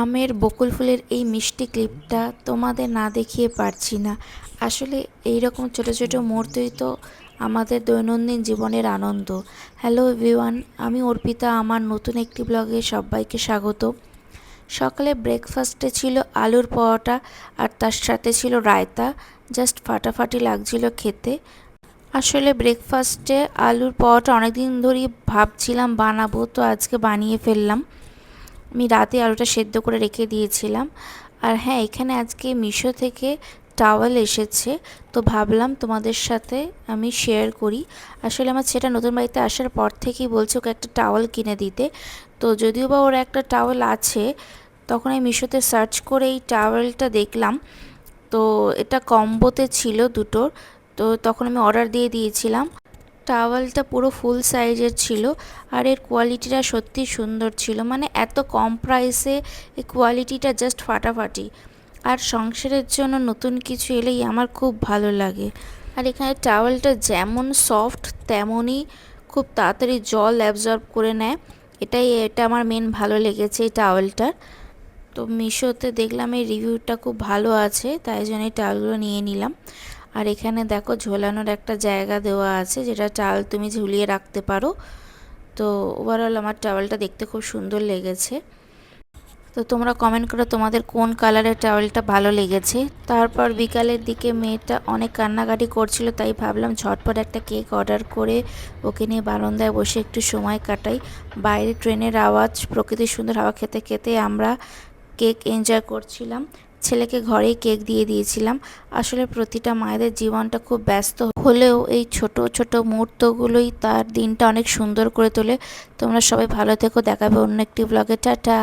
আমের বকুল ফুলের এই মিষ্টি ক্লিপটা তোমাদের না দেখিয়ে পারছি না। আসলে এইরকম ছোট ছোট মুহূর্তই তো আমাদের দৈনন্দিন জীবনের আনন্দ। হ্যালো এভরিওয়ান, আমি অর্পিতা। আমার নতুন একটি ব্লগে সবাইকে স্বাগত। সকালে ব্রেকফাস্টে ছিল আলুর পরোটা আর তার সাথে ছিল রায়তা। জাস্ট ফাটাফাটি লাগছিল খেতে। আসলে ব্রেকফাস্টে আলুর পরোটা অনেকদিন ধরেই ভাবছিলাম বানাবো, তো আজকে বানিয়ে ফেললাম। আমি রাতে আলুটা সেদ্ধ করে রেখে দিয়েছিলাম। আর হ্যাঁ, এখানে আজকে মিশো থেকে টাওয়েল এসেছে, তো ভাবলাম তোমাদের সাথে আমি শেয়ার করি। আসলে আমার ছেলেটা নতুন বাড়িতে আসার পর থেকেই বলছে ওকে একটা টাওয়েল কিনে দিতে। তো যদিও বা ওর একটা টাওয়েল আছে, তখন আমি মিশোতে সার্চ করে এই টাওয়েলটা দেখলাম। তো এটা কম্বোতে ছিল দুটোর, তো তখন আমি অর্ডার দিয়ে দিয়েছিলাম। টাওয়ালটা পুরো ফুল সাইজের ছিল আর এর কোয়ালিটিটা সত্যি সুন্দর ছিল। মানে এত কম প্রাইসে এই কোয়ালিটিটা জাস্ট ফাটাফাটি। আর সংসারের জন্য নতুন কিছু এলেই আমার খুব ভালো লাগে। আর এখানে টাওয়ালটা যেমন সফট তেমনই খুব তাড়াতাড়ি জল অ্যাবজর্ব করে নেয়। এটা আমার মেন ভালো লেগেছে এই টাওয়ালটার। তো মিশোতে দেখলাম এই রিভিউটা খুব ভালো আছে, তাই জন্য এই টাওয়ালগুলো নিয়ে নিলাম। আর এখানে দেখো ঝোলানোর একটা জায়গা দেওয়া আছে, যেটা টাওয়াল তুমি ঝুলিয়ে রাখতে পারো। তো ওভারঅল আমার টাওয়ালটা দেখতে খুব সুন্দর লেগেছে। তো তোমরা কমেন্ট করো তোমাদের কোন কালারের টাওয়ালটা ভালো লেগেছে। তারপর বিকালের দিকে মেয়েটা অনেক কান্নাকাটি করছিল, তাই ভাবলাম ঝটপট একটা কেক অর্ডার করে ওকে নিয়ে বারান্দায় বসে একটু সময় কাটাই। বাইরে ট্রেনের আওয়াজ, প্রকৃতির সুন্দর হাওয়া খেতে খেতে আমরা কেক এনজয় করছিলাম। ছেলেকে ঘরেই কেক দিয়ে দিয়েছিলাম। আসলে প্রতিটা মায়েদের জীবনটা খুব ব্যস্ত হলেও এই ছোট ছোট মুহূর্তগুলোই তার দিনটা অনেক সুন্দর করে তোলে। তোমরা সবাই ভালো থেকো, দেখাবে অন্য একটি ব্লগে। টাটা।